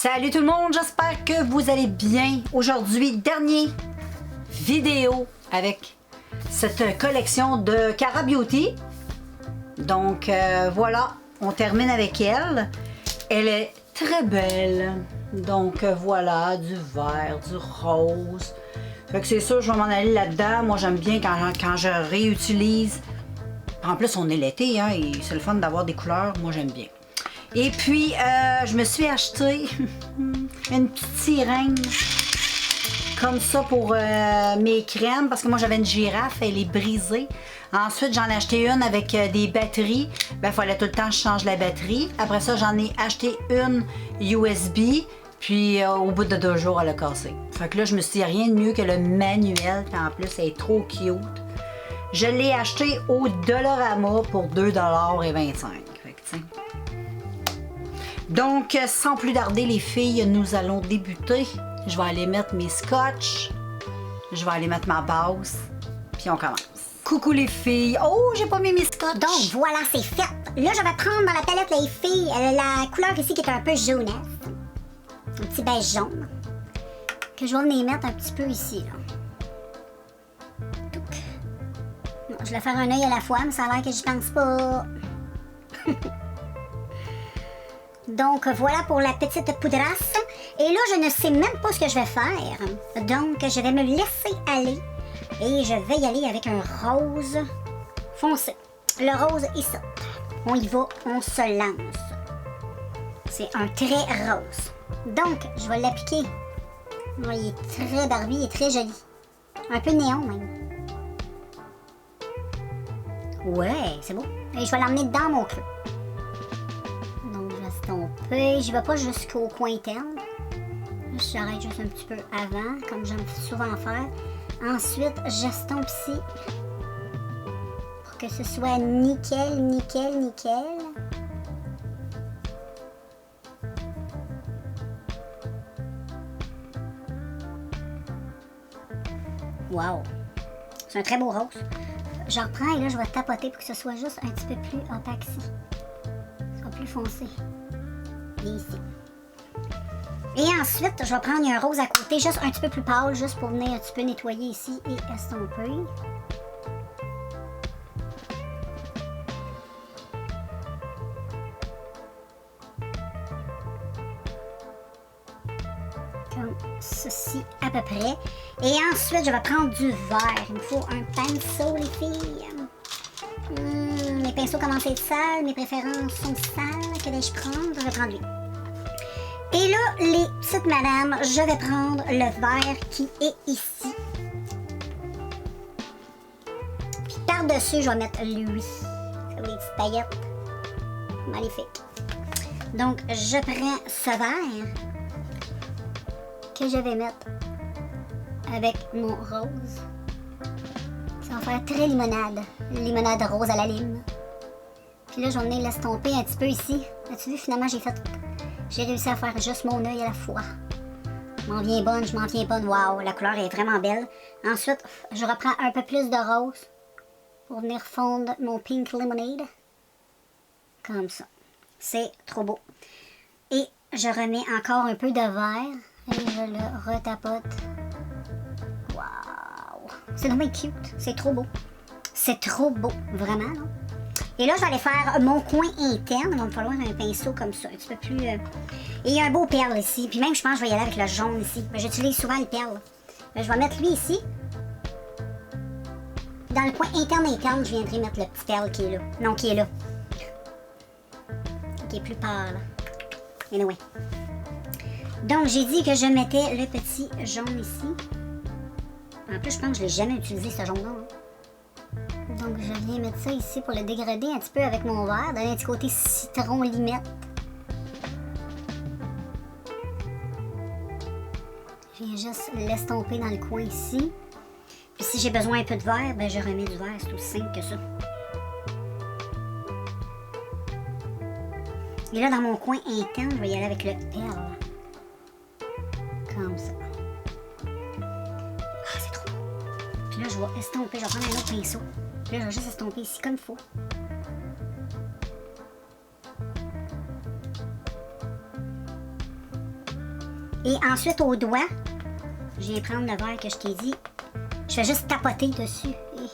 Salut tout le monde, j'espère que vous allez bien. Aujourd'hui, dernière vidéo avec cette collection de Cara Beauty. Donc voilà, on termine avec elle. Elle est très belle. Donc voilà, du vert, du rose. Fait que c'est sûr, je vais m'en aller là-dedans. Moi, j'aime bien quand je réutilise. En plus, on est l'été, hein, et c'est le fun d'avoir des couleurs. Moi, j'aime bien. Et puis, je me suis acheté une petite sirène comme ça pour mes crèmes parce que moi, j'avais une girafe, elle est brisée. Ensuite, j'en ai acheté une avec des batteries. Ben, il fallait tout le temps que je change la batterie. Après ça, j'en ai acheté une USB. Puis, au bout de 2 jours, elle a cassé. Fait que là, je me suis dit, rien de mieux que le manuel. Puis en plus, elle est trop cute. Je l'ai acheté au Dollarama pour 2,25 $. Fait que, tiens. Donc, sans plus tarder, les filles, nous allons débuter. Je vais aller mettre mes scotch. Je vais aller mettre ma base. Puis on commence. Coucou les filles. Oh, j'ai pas mis mes scotch. Donc, voilà, c'est fait. Là, je vais prendre dans la palette, les filles, la couleur ici qui est un peu jaunesse. Un petit beige jaune. Que je vais venir mettre un petit peu ici, là. Touc. Bon, je vais faire un œil à la fois, mais ça a l'air que j'y pense pas. Donc, voilà pour la petite poudrasse. Et là, je ne sais même pas ce que je vais faire. Donc, je vais me laisser aller. Et je vais y aller avec un rose foncé. Le rose est ça. On y va, on se lance. C'est un trait rose. Donc, je vais l'appliquer. Oh, il est très barbu, il est très joli. Un peu néon, même. Ouais, c'est beau. Et je vais l'emmener dans mon creux. Je vais pas jusqu'au coin interne. J'arrête juste un petit peu avant, comme j'aime souvent faire. Ensuite, j'estompe ici. Pour que ce soit nickel, nickel, nickel. Wow! C'est un très beau rose. Je reprends et là, je vais tapoter pour que ce soit juste un petit peu plus opaque ici. Ce sera plus foncé. Ici. Et ensuite, je vais prendre un rose à côté, juste un petit peu plus pâle, juste pour venir un petit peu nettoyer ici et estomper. Comme ceci à peu près. Et ensuite, je vais prendre du vert. Il me faut un pinceau, les filles. Mes pinceaux commencent à être sales, mes préférences sont sales. Que vais-je prendre? Je vais prendre lui. Et là, les petites madames, je vais prendre le vert qui est ici. Puis par-dessus, je vais mettre lui. Sur les petites paillettes. Magnifique. Donc, je prends ce vert que je vais mettre avec mon rose. Ça va faire très limonade. Limonade rose à la lime. Puis là, je vais venir l'estomper un petit peu ici. As-tu vu, finalement, j'ai réussi à faire juste mon œil à la fois. Je m'en viens bonne, je m'en viens bonne. Waouh, la couleur est vraiment belle. Ensuite, je reprends un peu plus de rose pour venir fondre mon pink lemonade. Comme ça. C'est trop beau. Et je remets encore un peu de vert et je le retapote. Waouh! C'est vraiment cute. C'est trop beau. C'est trop beau, vraiment. Là. Et là, je vais aller faire mon coin interne. Il va me falloir un pinceau comme ça, un petit peu plus... Et il y a un beau perle ici. Puis même, je pense que je vais y aller avec le jaune ici. Mais j'utilise souvent les perles. Mais je vais mettre lui ici. Dans le coin interne, je viendrai mettre le petit perle qui est là. Non, qui est là. Qui est plus pâle. Anyway. Donc, j'ai dit que je mettais le petit jaune ici. En plus, je pense que je ne l'ai jamais utilisé, ce jaune-là. Donc, je viens mettre ça ici pour le dégrader un petit peu avec mon verre. Donner un petit côté citron limette. Je viens juste l'estomper dans le coin ici. Puis si j'ai besoin un peu de verre, ben je remets du verre. C'est aussi simple que ça. Et là, dans mon coin interne, je vais y aller avec le perle. Comme ça. Ah, c'est trop beau. Puis là, je vais estomper. Je vais prendre un autre pinceau. Là, je vais juste estomper ici comme il faut. Et ensuite, au doigt, je viens prendre le verre que je t'ai dit. Je fais juste tapoter dessus. Et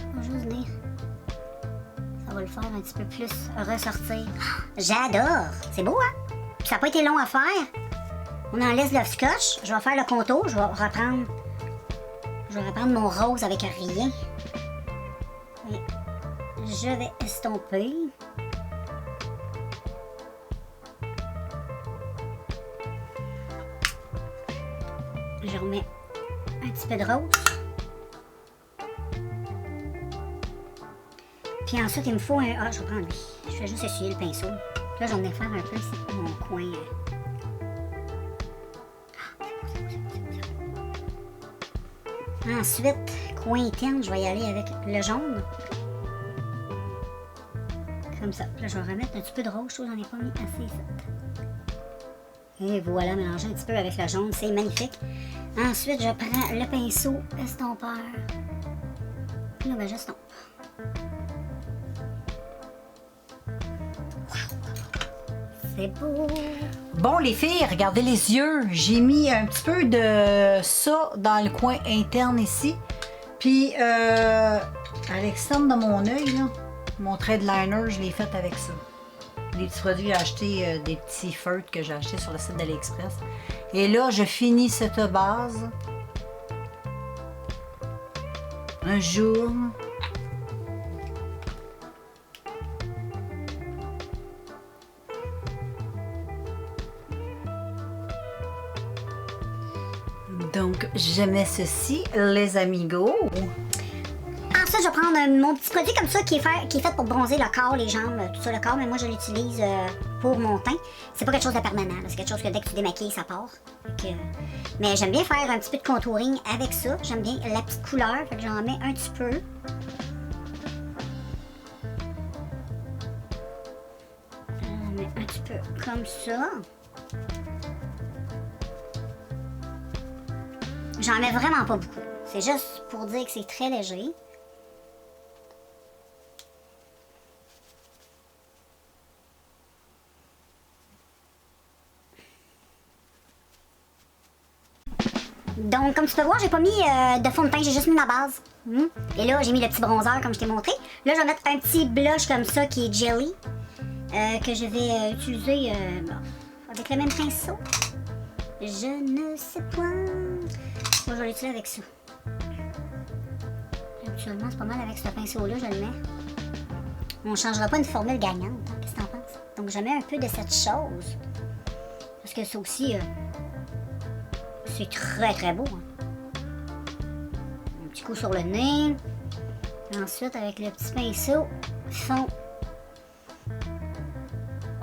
on va juste venir. Ça va le faire un petit peu plus ressortir. J'adore! C'est beau, hein? Puis ça n'a pas été long à faire. On enlève le scotch. Je vais faire le contour. Je vais reprendre mon rose avec rien. Et je vais estomper. Je remets un petit peu de rose. Puis ensuite, il me faut un... Ah, je vais prendre lui. Je vais juste essuyer le pinceau. Là, j'en ai faire un peu ici, mon coin. Ensuite, coin interne, je vais y aller avec le jaune. Comme ça. Là, je vais remettre un petit peu de rose. Je trouve que j'en ai pas mis assez ici. Et voilà, mélanger un petit peu avec le jaune. C'est magnifique. Ensuite, je prends le pinceau estompeur. Puis là, ben, j'estompe. C'est beau. Bon, les filles, regardez les yeux. J'ai mis un petit peu de ça dans le coin interne ici. Puis, à l'externe de mon œil, là, mon trait de liner, je l'ai fait avec ça. Des petits produits que j'ai achetés, des petits feutres que j'ai achetés sur le site d'AliExpress. Et là, je finis cette base. Un jour. Donc, je mets ceci, les amigos. Ensuite, je vais prendre mon petit produit comme ça qui est fait pour bronzer le corps, les jambes, tout ça, le corps, mais moi, je l'utilise pour mon teint. C'est pas quelque chose de permanent, c'est quelque chose que dès que tu démaquilles, ça part. Mais j'aime bien faire un petit peu de contouring avec ça. J'aime bien la petite couleur, fait que j'en mets un petit peu. J'en mets un petit peu comme ça. J'en mets vraiment pas beaucoup. C'est juste pour dire que c'est très léger. Donc, comme tu peux voir, j'ai pas mis de fond de teint, j'ai juste mis ma base. Et là, j'ai mis le petit bronzer comme je t'ai montré. Là, je vais mettre un petit blush comme ça qui est jelly. Que je vais utiliser avec le même pinceau. Je ne sais pas. Moi, je vais l'utiliser avec ça. Actuellement, c'est pas mal avec ce pinceau-là, je le mets. On ne changera pas une formule gagnante. Hein? Qu'est-ce que t'en penses? Donc, je mets un peu de cette chose. Parce que ça aussi, c'est très très beau. Hein? Un petit coup sur le nez. Ensuite, avec le petit pinceau,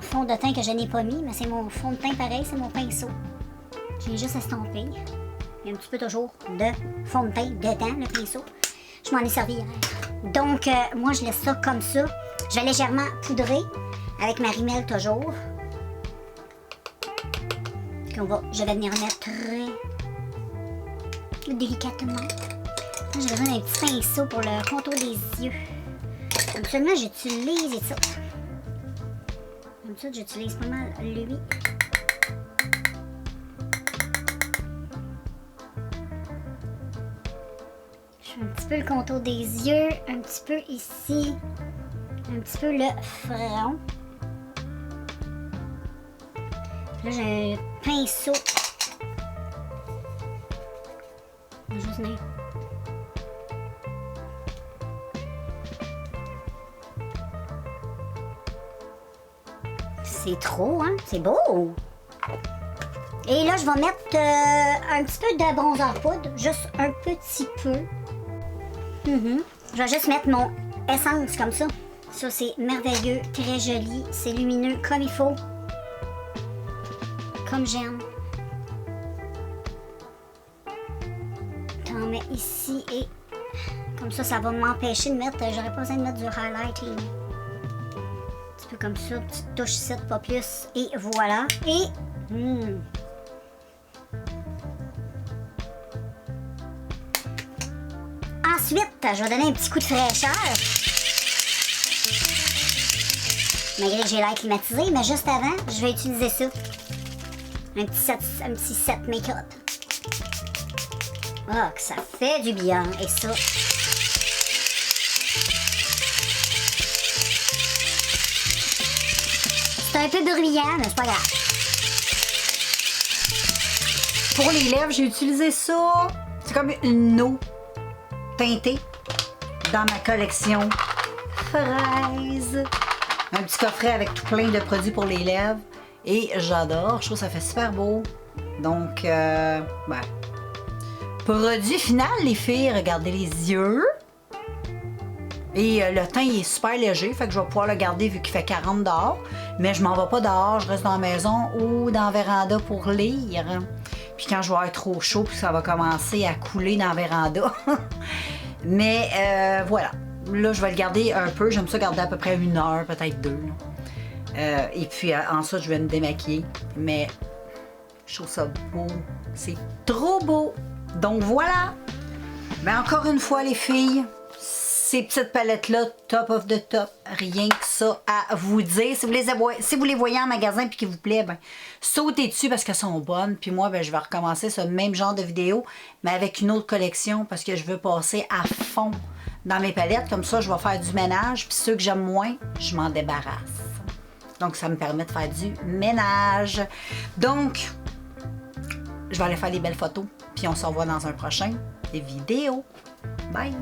fond de teint que je n'ai pas mis, mais c'est mon fond de teint pareil, c'est mon pinceau. J'ai juste estompé. Il y a un petit peu toujours de fond de teint dedans, le pinceau. Je m'en ai servi hier. Donc, moi, je laisse ça comme ça. Je vais légèrement poudrer avec ma rimelle toujours. Je vais venir mettre très délicatement. Là, j'ai besoin d'un petit pinceau pour le contour des yeux. Habituellement, j'utilise et ça. Comme ça, j'utilise pas mal lui. Je fais un petit peu le contour des yeux, un petit peu ici, un petit peu le front. Là, j'ai un pinceau. Juste venir. C'est trop, hein? C'est beau! Et là, je vais mettre un petit peu de bronzer poudre, juste un petit peu. Je vais juste mettre mon essence comme ça. Ça, c'est merveilleux, très joli, c'est lumineux comme il faut. Comme j'aime. T'en mets ici et comme ça va m'empêcher de mettre, j'aurais pas besoin de mettre du highlighting. Un petit peu comme ça, petite touche ici, pas plus. Et voilà. Et ensuite, je vais donner un petit coup de fraîcheur. Malgré que j'ai l'air climatisé, mais juste avant, je vais utiliser ça. Un petit set make-up. Ah, que ça fait du bien. Et ça... C'est un peu bruyant, mais c'est pas grave. Pour les lèvres, j'ai utilisé ça. C'est comme une eau teintée dans ma collection fraise. Un petit coffret avec tout plein de produits pour les lèvres. Et j'adore, je trouve que ça fait super beau. Donc, produit final, les filles, regardez les yeux. Et le teint, il est super léger, fait que je vais pouvoir le garder vu qu'il fait 40 dehors. Mais je m'en vais pas dehors, je reste dans la maison ou dans la véranda pour lire. Puis quand je vais avoir trop chaud, puis ça va commencer à couler dans la véranda. Mais voilà. Là, je vais le garder un peu. J'aime ça garder à peu près 1 heure, peut-être 2. Et puis ensuite, je vais me démaquiller. Mais je trouve ça beau. C'est trop beau. Donc voilà. Mais encore une fois, les filles, ces petites palettes-là, top of the top. Rien que ça à vous dire. Si vous les voyez en magasin et qu'ils vous plaît, ben, sautez dessus parce qu'elles sont bonnes. Puis moi, ben, je vais recommencer ce même genre de vidéo, mais avec une autre collection parce que je veux passer à fond dans mes palettes. Comme ça, je vais faire du ménage. Puis ceux que j'aime moins, je m'en débarrasse. Donc, ça me permet de faire du ménage. Donc, je vais aller faire des belles photos. Puis on se revoit dans un prochain vidéo. Bye!